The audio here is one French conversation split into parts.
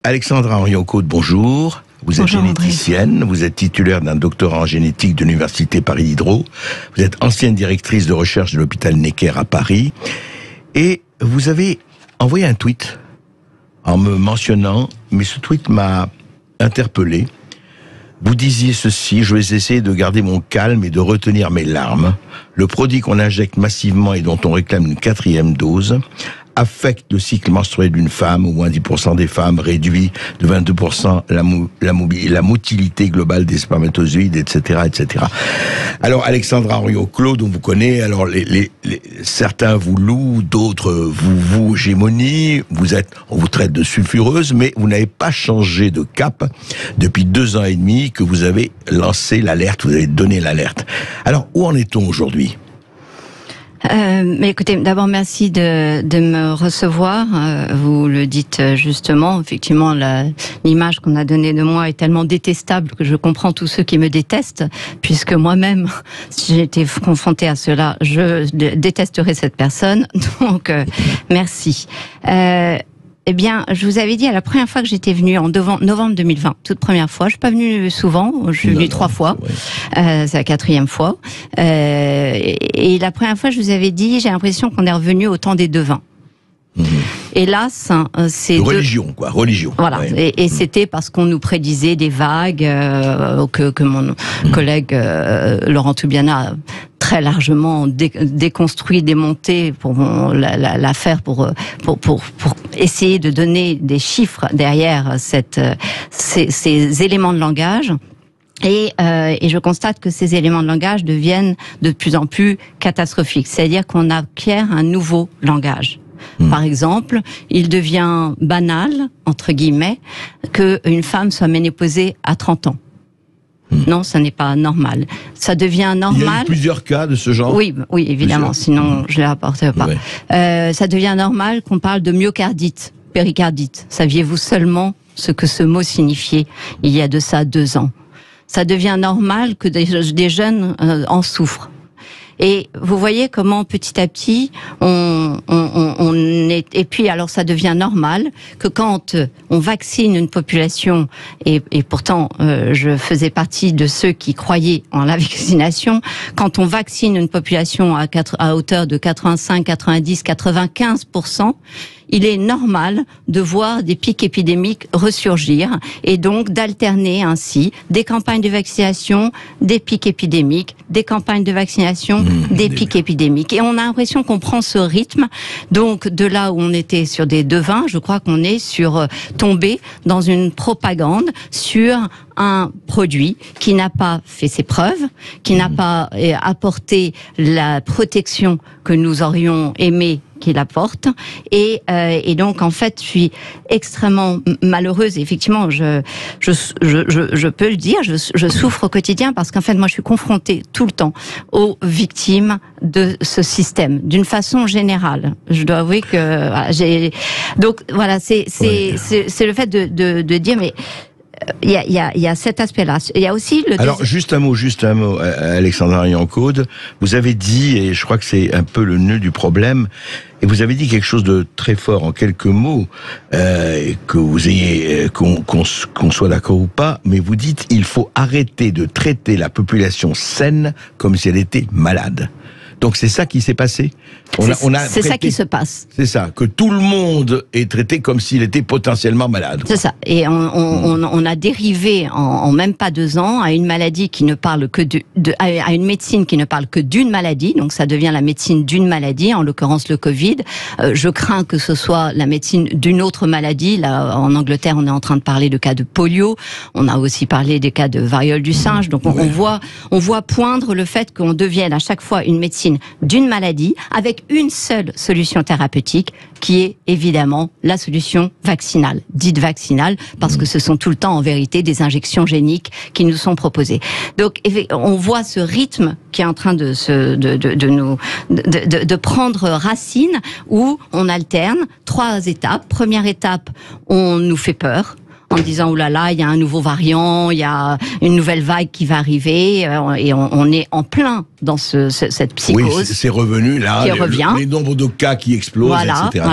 Alexandra Henriot-Côte, bonjour. Vous êtes généticienne, vous êtes titulaire d'un doctorat en génétique de l'Université Paris Diderot, vous êtes ancienne directrice de recherche de l'hôpital Necker à Paris, et vous avez envoyé un tweet en me mentionnant, mais ce tweet m'a interpellé. Vous disiez ceci: je vais essayer de garder mon calme et de retenir mes larmes. Le produit qu'on injecte massivement et dont on réclame une 4e dose affecte le cycle menstruel d'une femme. Au moins 10% des femmes, réduit de 22% la motilité globale des spermatozoïdes, etc., etc. Alors, Alexandra Henriot-Côte, dont vous connaissez, alors certains vous louent, d'autres vous gémonient, on vous traite de sulfureuse, mais vous n'avez pas changé de cap depuis 2 ans et demi que vous avez lancé l'alerte, vous avez donné l'alerte. Alors, où en est-on aujourd'hui ? Mais écoutez, d'abord merci de me recevoir. Vous le dites justement, effectivement, l'image qu'on a donnée de moi est tellement détestable que je comprends tous ceux qui me détestent, puisque moi-même, si j'étais confrontée à cela, je détesterais cette personne. Donc, merci. Eh bien, je vous avais dit à la première fois que j'étais venue en novembre 2020, toute première fois. Je suis pas venue souvent, je suis venue 3 fois. C'est la 4e fois. Et la première fois, je vous avais dit, j'ai l'impression qu'on est revenu au temps des devins. Hélas, c'est religion, quoi, religion. Voilà, ouais. Et c'était parce qu'on nous prédisait des vagues que mon collègue Laurent Toubiana a très largement déconstruit, démonté pour l'affaire, pour essayer de donner des chiffres derrière ces éléments de langage. Et je constate que ces éléments de langage deviennent de plus en plus catastrophiques. C'est-à-dire qu'on acquiert un nouveau langage. Par exemple, il devient banal, entre guillemets, qu'une femme soit ménopausée à 30 ans. Non, ça n'est pas normal. Ça devient normal. Il y a eu plusieurs cas de ce genre. Oui, évidemment. Sinon, je ne les rapporterai pas. Ouais. Ça devient normal qu'on parle de myocardite, péricardite. Saviez-vous seulement ce que ce mot signifiait il y a de ça 2 ans? Ça devient normal que des jeunes en souffrent. Et vous voyez comment petit à petit on est. Et puis alors ça devient normal que quand on vaccine une population, et pourtant je faisais partie de ceux qui croyaient en la vaccination, quand on vaccine une population à hauteur de 85, 90, 95%, il est normal de voir des pics épidémiques ressurgir et donc d'alterner ainsi des campagnes de vaccination, des pics épidémiques, des campagnes de vaccination, des pics épidémiques. Et on a l'impression qu'on prend ce rythme. Donc de là où on était sur des devins, je crois qu'on est tombé dans une propagande sur un produit qui n'a pas fait ses preuves, qui n'a pas apporté la protection que nous aurions aimé qu'il apporte, et donc en fait je suis extrêmement malheureuse. Et effectivement, je peux le dire, je souffre au quotidien parce qu'en fait moi je suis confrontée tout le temps aux victimes de ce système d'une façon générale. Je dois avouer que donc voilà, c'est le fait de dire mais il y a cet aspect-là. Il y a aussi le. Alors juste un mot, Alexandra Henriot-Côte. Vous avez dit, et je crois que c'est un peu le nœud du problème, et vous avez dit quelque chose de très fort en quelques mots, que vous ayez qu'on soit d'accord ou pas, mais vous dites il faut arrêter de traiter la population saine comme si elle était malade. Donc c'est ça qui s'est passé. C'est ça qui se passe. C'est ça, que tout le monde est traité comme s'il était potentiellement malade. C'est ça. Et on a dérivé en même pas 2 ans à une maladie qui ne parle que à une médecine qui ne parle que d'une maladie. Donc ça devient la médecine d'une maladie, en l'occurrence le Covid. Je crains que ce soit la médecine d'une autre maladie. Là, en Angleterre, on est en train de parler de cas de polio. On a aussi parlé des cas de variole du singe. Donc on voit poindre le fait qu'on devienne à chaque fois une médecine d'une maladie avec une seule solution thérapeutique qui est évidemment la solution vaccinale, dite vaccinale, parce que ce sont tout le temps en vérité des injections géniques qui nous sont proposées. Donc on voit ce rythme qui est en train de prendre racine, où on alterne 3 étapes. Première étape, on nous fait peur en disant, oulala, il y a un nouveau variant, il y a une nouvelle vague qui va arriver, et on est en plein dans cette psychose. Oui, c'est revenu là, les nombres de cas qui explosent, etc.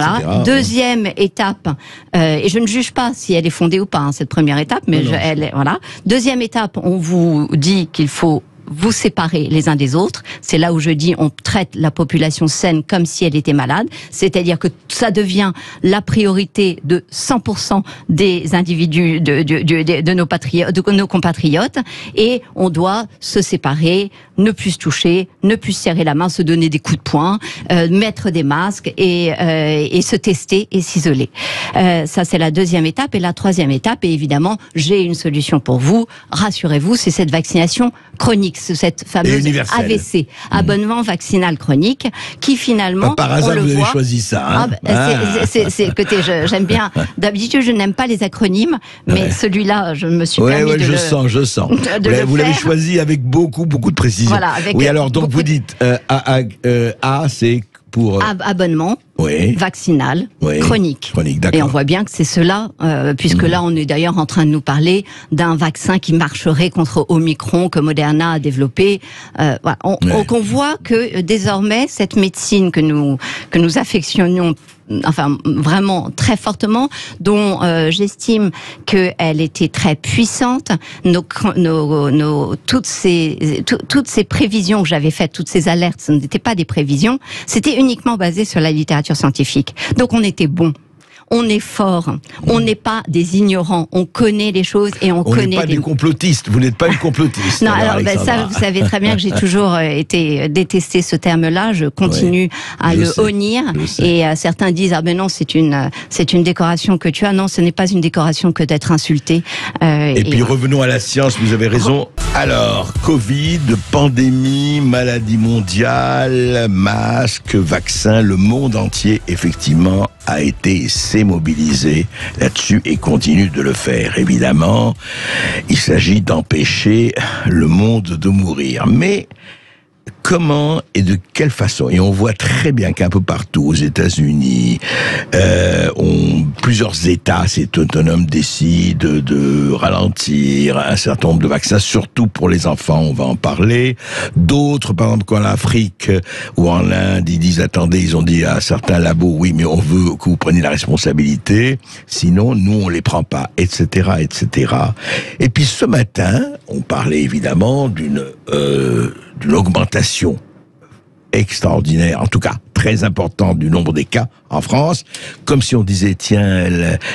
Deuxième étape, et je ne juge pas si elle est fondée ou pas, hein, cette première étape, mais voilà. Deuxième étape, on vous dit qu'il faut vous séparer les uns des autres. C'est là où je dis on traite la population saine comme si elle était malade. C'est-à-dire que ça devient la priorité de 100% des individus, de nos compatriotes. Et on doit se séparer, ne plus se toucher, ne plus se serrer la main, se donner des coups de poing, mettre des masques et se tester et s'isoler. Ça, c'est la deuxième étape. Et la troisième étape, et évidemment, j'ai une solution pour vous. Rassurez-vous, c'est cette vaccination chronique, cette fameuse AVC, abonnement vaccinal chronique, qui finalement, par hasard, vous avez choisi ça. Écoutez, j'aime bien. D'habitude, je n'aime pas les acronymes, mais celui-là, je me suis permis je sens. Vous l'avez choisi avec beaucoup de précision. Voilà, alors donc vous dites A, c'est pour abonnement vaccinal chronique. D'accord. Et on voit bien que c'est cela, puisque là on est d'ailleurs en train de nous parler d'un vaccin qui marcherait contre Omicron que Moderna a développé. Donc on voit que désormais cette médecine que nous affectionnons, enfin vraiment très fortement, dont j'estime qu'elle était très puissante, toutes ces prévisions que j'avais faites, toutes ces alertes, ce n'étaient pas des prévisions, c'était uniquement basé sur la littérature scientifique. Donc on était bon. On est fort, on n'est pas des ignorants, on connaît les choses et on connaît... On n'est pas des complotistes, vous n'êtes pas une complotiste. Non, alors ça, vous savez très bien que j'ai toujours détesté ce terme-là, je continue à le honnir, et certains disent, ah ben non, c'est une décoration que tu as. Non, ce n'est pas une décoration que d'être insulté. Et puis revenons à la science, vous avez raison. Alors, Covid, pandémie, maladie mondiale, masque, vaccin, le monde entier, effectivement, a s'est mobilisé là-dessus et continue de le faire. Évidemment, il s'agit d'empêcher le monde de mourir. Mais comment et de quelle façon? Et on voit très bien qu'un peu partout, aux États-Unis, plusieurs États, c'est autonome, décident de ralentir un certain nombre de vaccins, surtout pour les enfants, on va en parler. D'autres, par exemple, en Afrique ou en Inde, ils disent, attendez, ils ont dit à certains labos, oui, mais on veut que vous preniez la responsabilité, sinon, nous, on les prend pas, etc., etc. Et puis, ce matin, on parlait évidemment d'une augmentation extraordinaire, en tout cas très importante du nombre des cas en France, comme si on disait, tiens,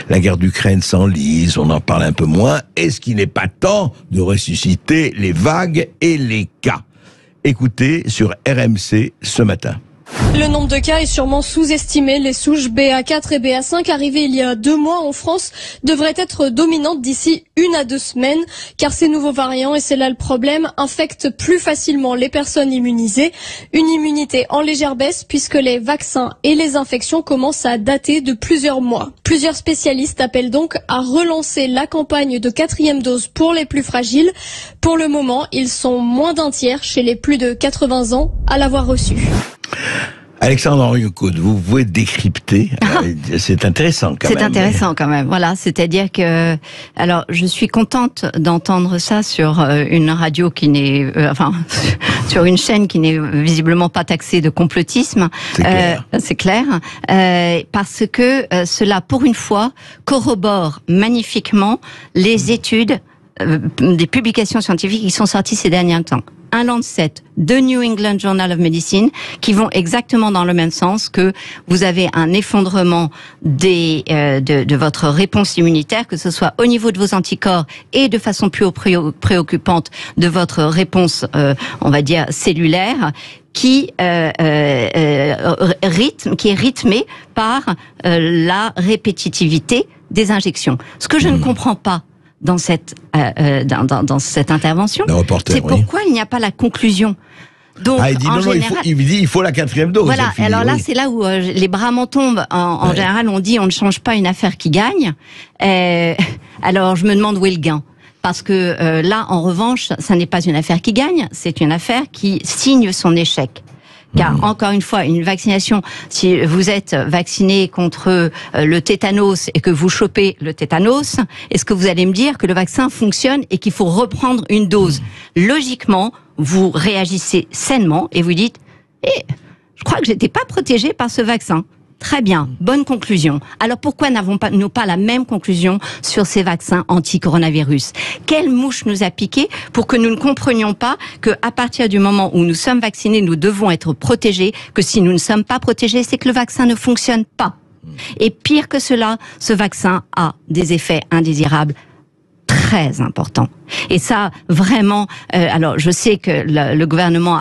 la guerre d'Ukraine s'enlise, on en parle un peu moins, est-ce qu'il n'est pas temps de ressusciter les vagues et les cas? Écoutez sur RMC ce matin. Le nombre de cas est sûrement sous-estimé. Les souches BA4 et BA5 arrivées il y a 2 mois en France devraient être dominantes d'ici 1 à 2 semaines, car ces nouveaux variants, et c'est là le problème, infectent plus facilement les personnes immunisées. Une immunité en légère baisse puisque les vaccins et les infections commencent à dater de plusieurs mois. Plusieurs spécialistes appellent donc à relancer la campagne de 4e dose pour les plus fragiles. Pour le moment, ils sont moins d'un tiers chez les plus de 80 ans à l'avoir reçu. Alexandre Henriot-Côte, vous pouvez décrypter, c'est intéressant quand même. C'est intéressant quand même, voilà, c'est-à-dire que, alors je suis contente d'entendre ça sur une radio qui n'est, sur une chaîne qui n'est visiblement pas taxée de complotisme. C'est clair. Parce que cela, pour une fois, corrobore magnifiquement les études des publications scientifiques qui sont sorties ces derniers temps. Un Lancet, The New England Journal of Medicine, qui vont exactement dans le même sens, que vous avez un effondrement de votre réponse immunitaire, que ce soit au niveau de vos anticorps et de façon plus préoccupante de votre réponse, on va dire, cellulaire, qui est rythmée par la répétitivité des injections. Ce que je ne comprends pas dans cette intervention, c'est pourquoi il n'y a pas la conclusion. Donc, il dit il faut la 4e dose. Voilà. Alors là, c'est là où les bras m'en tombent. En général, on dit on ne change pas une affaire qui gagne. Alors, je me demande où est le gain. Parce que là, en revanche, ça n'est pas une affaire qui gagne, c'est une affaire qui signe son échec. Car encore une fois, une vaccination, si vous êtes vacciné contre le tétanos et que vous chopez le tétanos, est-ce que vous allez me dire que le vaccin fonctionne et qu'il faut reprendre une dose? Logiquement, vous réagissez sainement et vous dites je crois que j'étais pas protégé par ce vaccin. Très bien, bonne conclusion. Alors pourquoi n'avons-nous pas la même conclusion sur ces vaccins anti-coronavirus? Quelle mouche nous a piqué pour que nous ne comprenions pas qu'à partir du moment où nous sommes vaccinés, nous devons être protégés, que si nous ne sommes pas protégés, c'est que le vaccin ne fonctionne pas. Et pire que cela, ce vaccin a des effets indésirables très importants. Et ça, vraiment, alors je sais que le gouvernement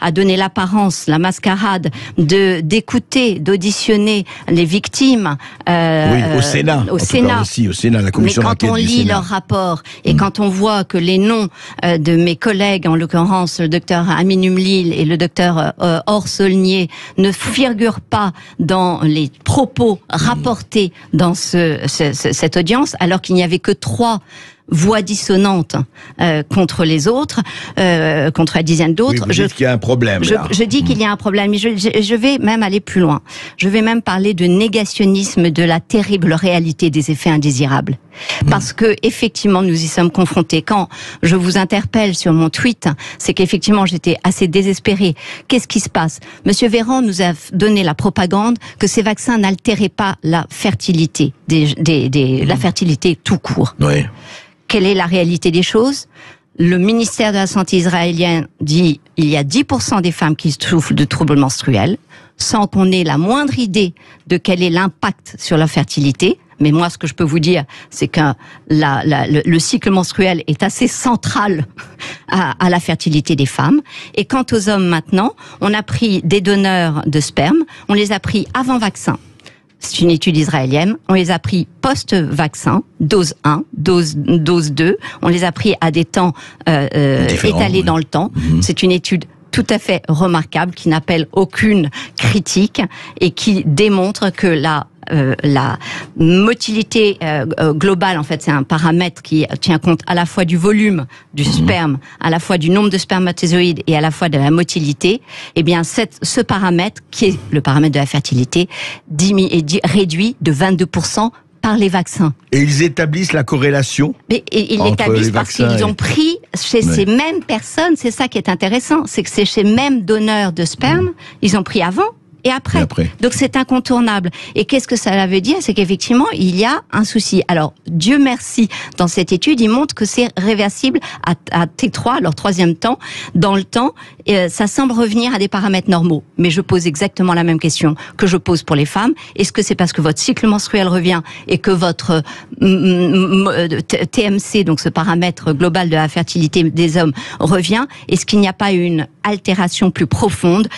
a donné l'apparence, la mascarade d'écouter, d'auditionner les victimes. Oui, au Sénat. Au Sénat aussi, au Sénat, la commission d'enquête du Sénat. Mais quand on lit leur rapport et quand on voit que les noms de mes collègues, en l'occurrence le docteur Amin Umlil et le docteur Or Saulnier, ne figurent pas dans les propos rapportés dans cette audience, alors qu'il n'y avait que 3 voix dissonantes contre les autres, contre la dizaine d'autres. Oui, vous dites qu'il y a un problème. Je dis qu'il y a un problème, mais je vais même aller plus loin. Je vais même parler de négationnisme de la terrible réalité des effets indésirables. Parce que effectivement, nous y sommes confrontés. Quand je vous interpelle sur mon tweet, c'est qu'effectivement, j'étais assez désespérée. Qu'est-ce qui se passe? Monsieur Véran nous a donné la propagande que ces vaccins n'altéraient pas la fertilité, la fertilité tout court. Oui. Quelle est la réalité des choses? Le ministère de la Santé israélien dit il y a 10% des femmes qui souffrent de troubles menstruels, sans qu'on ait la moindre idée de quel est l'impact sur la fertilité. Mais moi, ce que je peux vous dire, c'est que le cycle menstruel est assez central à la fertilité des femmes. Et quant aux hommes maintenant, on a pris des donneurs de sperme, on les a pris avant vaccin. C'est une étude israélienne. On les a pris post-vaccin, dose 1, dose 2. On les a pris à des temps étalés dans le temps. C'est une étude tout à fait remarquable qui n'appelle aucune critique et qui démontre que la motilité globale, en fait, c'est un paramètre qui tient compte à la fois du volume du sperme, à la fois du nombre de spermatozoïdes et à la fois de la motilité. Eh bien, ce paramètre, qui est le paramètre de la fertilité, est réduit de 22% par les vaccins. Et ils établissent la corrélation? Mais ils l'établissent parce qu'ils ont pris chez ces mêmes personnes, c'est ça qui est intéressant, c'est que c'est chez mêmes donneurs de sperme, ils ont pris avant et après. Donc c'est incontournable. Et qu'est-ce que ça veut dire? C'est qu'effectivement, il y a un souci. Alors, Dieu merci, dans cette étude, il montre que c'est réversible à T3, leur 3e temps, dans le temps. Ça semble revenir à des paramètres normaux. Mais je pose exactement la même question que je pose pour les femmes. Est-ce que c'est parce que votre cycle menstruel revient et que votre TMC, donc ce paramètre global de la fertilité des hommes, revient? Est-ce qu'il n'y a pas une altération plus profonde?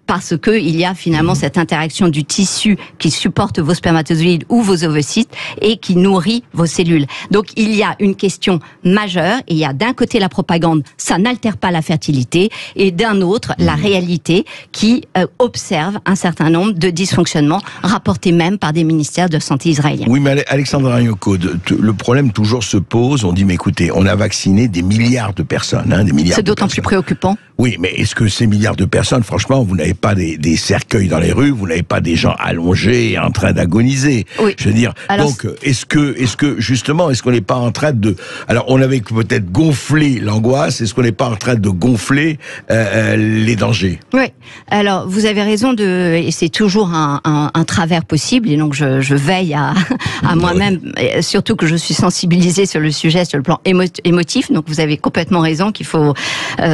Parce que il y a finalement cette interaction du tissu qui supporte vos spermatozoïdes ou vos ovocytes et qui nourrit vos cellules. Donc il y a une question majeure et il y a d'un côté la propagande, ça n'altère pas la fertilité, et d'un autre la réalité qui observe un certain nombre de dysfonctionnements rapportés même par des ministères de santé israéliens. Oui, mais Alexandre Arignocco, le problème toujours se pose. On dit mais écoutez, on a vacciné des milliards de personnes, des milliards. C'est d'autant plus préoccupant. Oui, mais est-ce que ces milliards de personnes, franchement, vous n'avez pas des cercueils dans les rues, vous n'avez pas des gens allongés et en train d'agoniser. Oui. Je veux dire, alors, donc, est-ce que justement, est-ce qu'on n'est pas en train de... Alors, on avait peut-être gonflé l'angoisse, est-ce qu'on n'est pas en train de gonfler les dangers? Oui, alors, vous avez raison et c'est toujours un travers possible, et donc je veille à moi-même, surtout que je suis sensibilisée sur le sujet, sur le plan émotif, donc vous avez complètement raison qu'il faut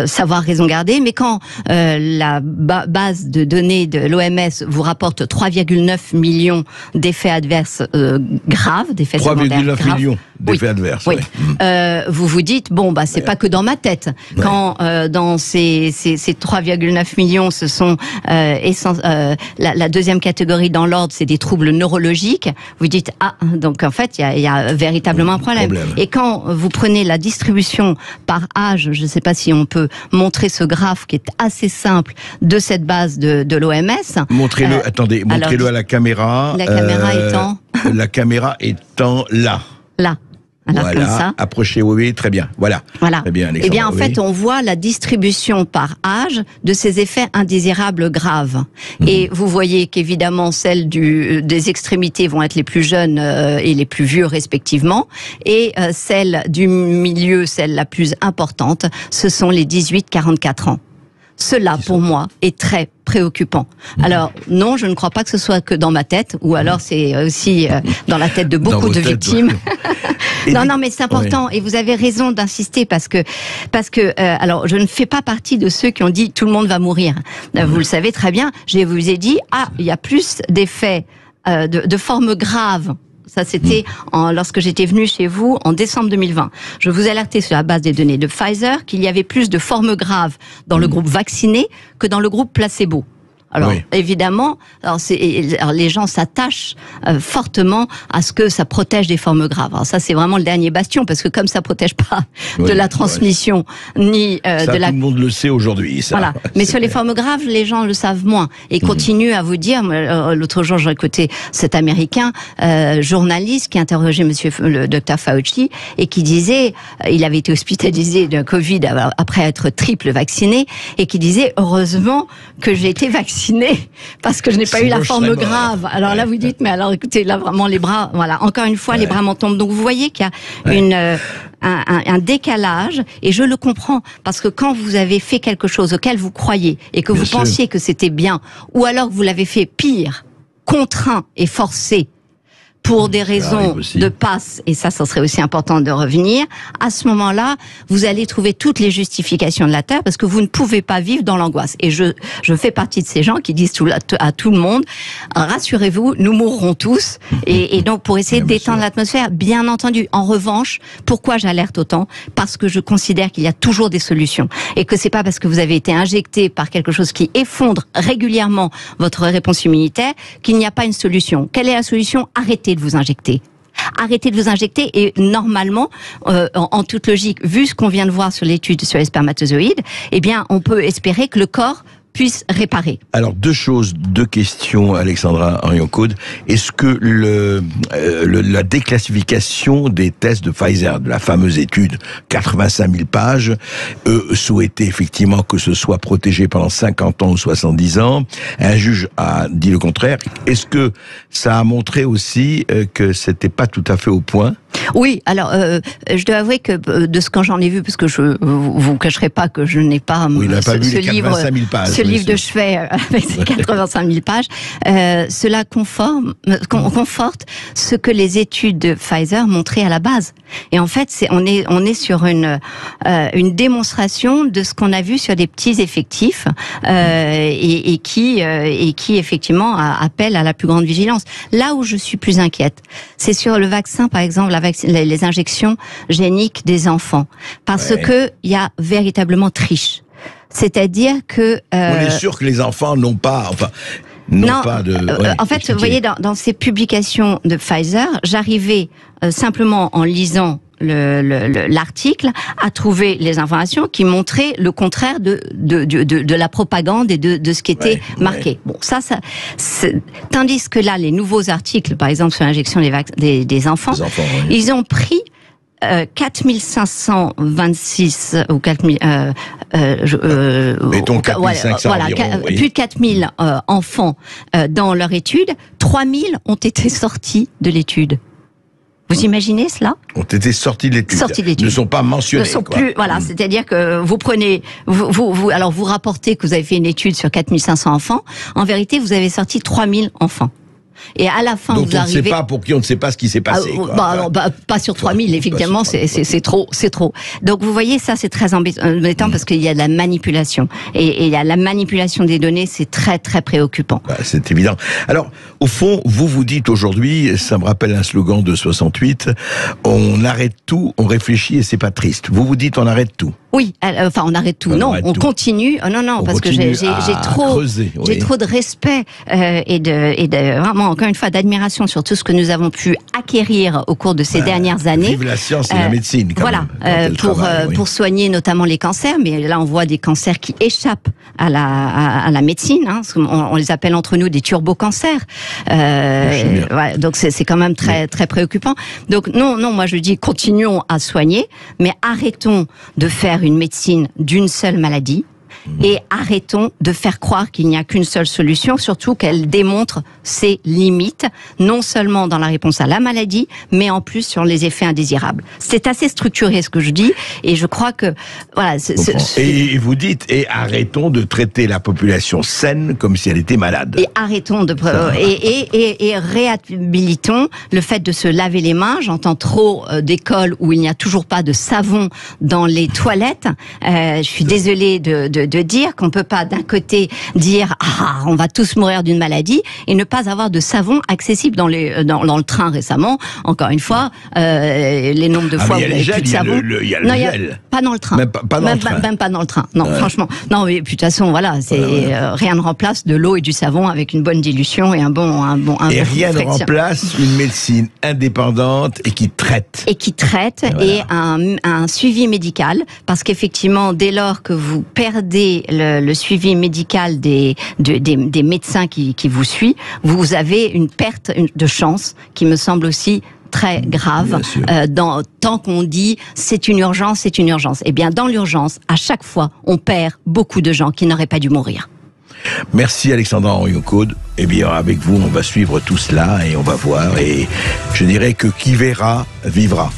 savoir raison garder, mais quand la base de données de l'OMS vous rapporte 3,9 millions d'effets adverses graves, d'effets secondaires graves. 3,9 millions d'effets adverses. Oui. Vous vous dites, bon, bah, c'est pas que dans ma tête. Quand dans ces 3,9 millions, ce sont la deuxième catégorie dans l'ordre, c'est des troubles neurologiques. Vous dites, donc en fait, il y a véritablement un problème. Et quand vous prenez la distribution par âge, je ne sais pas si on peut montrer ce graphe qui est assez simple de cette base de l'OMS. Montrez-le, attendez, montrez-le à la caméra. La caméra étant... La caméra étant là. Là. Alors, voilà, comme ça. Approchez, oui, très bien. Voilà. Très bien, Eh bien, en fait, on voit la distribution par âge de ces effets indésirables graves. Et vous voyez qu'évidemment, celles des extrémités vont être les plus jeunes et les plus vieux respectivement. Et celle du milieu, celle la plus importante, ce sont les 18-44 ans. Cela, pour moi, est très préoccupant. Alors, non, je ne crois pas que ce soit que dans ma tête, ou alors c'est aussi dans la tête de beaucoup de victimes. Non, mais c'est important, et vous avez raison d'insister, parce que, alors, je ne fais pas partie de ceux qui ont dit tout le monde va mourir. Vous le savez très bien, je vous ai dit, il y a plus d'effets de formes graves. Ça, c'était lorsque j'étais venue chez vous en décembre 2020. Je vous alertais sur la base des données de Pfizer qu'il y avait plus de formes graves dans le groupe vacciné que dans le groupe placebo. Alors, évidemment, les gens s'attachent fortement à ce que ça protège des formes graves. Alors ça, c'est vraiment le dernier bastion, parce que comme ça protège pas de la transmission, ni ça, de la... tout le monde le sait aujourd'hui, ça. Voilà. Mais sur les formes graves, les gens le savent moins. Et continuent à vous dire, l'autre jour, j'ai écouté cet Américain, journaliste, qui interrogeait le docteur Fauci, et qui disait, il avait été hospitalisé d'un Covid après être triple vacciné, et qui disait, heureusement que j'ai été vacciné, parce que je n'ai pas eu la forme grave. Alors là, vous dites, mais alors écoutez, là vraiment les bras, voilà, encore une fois, les bras m'en tombent. Donc vous voyez qu'il y a un décalage, et je le comprends, parce que quand vous avez fait quelque chose auquel vous croyez, et que vous pensiez que c'était bien, ou alors que vous l'avez fait pire, contraint et forcé, pour des raisons de passe, et ça serait aussi important de revenir, à ce moment-là, vous allez trouver toutes les justifications de la Terre, parce que vous ne pouvez pas vivre dans l'angoisse. Et je fais partie de ces gens qui disent à tout le monde, rassurez-vous, nous mourrons tous, et donc pour essayer de détendre l'atmosphère, bien entendu. En revanche, pourquoi j'alerte autant? Parce que je considère qu'il y a toujours des solutions, et que c'est pas parce que vous avez été injecté par quelque chose qui effondre régulièrement votre réponse immunitaire qu'il n'y a pas une solution. Quelle est la solution? Arrêtez de vous injecter. Arrêtez de vous injecter, et normalement, en toute logique, vu ce qu'on vient de voir sur l'étude sur les spermatozoïdes, eh bien, on peut espérer que le corps puisse réparer. Alors, deux questions, Alexandra Henrion-Caude. Est-ce que la déclassification des tests de Pfizer, de la fameuse étude, 85 000 pages, souhaitait effectivement que ce soit protégé pendant 50 ans ou 70 ans. Un juge a dit le contraire. Est-ce que ça a montré aussi que c'était pas tout à fait au point? Oui, alors je dois avouer que de ce que j'en ai vu, parce que je vous cacherai pas que je n'ai pas, ce livre de chevet avec ses 85 000 pages, cela conforte ce que les études de Pfizer montraient à la base. Et en fait, on est sur une démonstration de ce qu'on a vu sur des petits effectifs et qui effectivement appelle à la plus grande vigilance. Là où je suis plus inquiète, c'est sur le vaccin, par exemple, les injections géniques des enfants, parce que il y a véritablement triche. C'est-à-dire que on est sûr que les enfants n'ont pas, en fait, vous voyez, dans ces publications de Pfizer, j'arrivais simplement en lisant l'article à trouver les informations qui montraient le contraire de la propagande et de ce qui était marqué. Bon, ça tandis que là, les nouveaux articles, par exemple sur l'injection des enfants, ils ont pris 4526 ou 4000 mettons 4500 environ, plus de 4000 enfants dans leur étude. 3000 ont été sortis de l'étude. Vous imaginez cela? Ont été sortis de l'étude. Ne sont pas mentionnés. Ne sont plus, voilà, c'est-à-dire que vous prenez, alors vous rapportez que vous avez fait une étude sur 4500 enfants. En vérité, vous avez sorti 3000 enfants. Et à la fin, donc vous arrivez... on ne sait pas pour qui, on ne sait pas ce qui s'est passé. Pas sur 3000, effectivement, c'est trop. Donc vous voyez, ça c'est très embêtant parce qu'il y a de la manipulation. Et il y a la manipulation des données, c'est très très préoccupant. C'est évident. Alors, au fond, vous dites aujourd'hui, ça me rappelle un slogan de 68, on arrête tout, on réfléchit et c'est pas triste. Vous dites on arrête tout. Oui, enfin on arrête tout. Non, on continue. Non, parce que j'ai trop de respect et de vraiment encore une fois d'admiration sur tout ce que nous avons pu acquérir au cours de ces dernières années. Vive la science et la médecine. Voilà, pour soigner notamment les cancers. Mais là, on voit des cancers qui échappent à la médecine. Hein, on les appelle entre nous des turbo-cancers. Voilà, donc c'est quand même très préoccupant. Donc non, moi je dis continuons à soigner, mais arrêtons de faire une médecine d'une seule maladie et arrêtons de faire croire qu'il n'y a qu'une seule solution, surtout qu'elle démontre ses limites, non seulement dans la réponse à la maladie, mais en plus sur les effets indésirables. C'est assez structuré ce que je dis, et je crois que voilà. Et vous dites arrêtons de traiter la population saine comme si elle était malade. Et arrêtons de et réhabilitons le fait de se laver les mains. J'entends trop d'écoles où il n'y a toujours pas de savon dans les toilettes. Je suis désolée de dire qu'on peut pas d'un côté dire on va tous mourir d'une maladie et ne pas avoir de savon accessible dans le train récemment. Encore une fois, les nombres de fois où il n'y a plus de savon. Il y a le gel. Pas dans le train. Même pas dans le train. Non, franchement. Non, mais de toute façon, voilà, rien ne remplace de l'eau et du savon avec une bonne dilution et un bon et rien ne remplace une médecine indépendante et qui traite. Et un suivi médical, parce qu'effectivement, dès lors que vous perdez le suivi médical des médecins qui vous suivent, vous avez une perte de chance qui me semble aussi très grave. Tant qu'on dit c'est une urgence. Eh bien, dans l'urgence, à chaque fois, on perd beaucoup de gens qui n'auraient pas dû mourir. Merci Alexandra Henriot-Caude. Eh bien, avec vous, on va suivre tout cela et on va voir. Et je dirais que qui verra, vivra.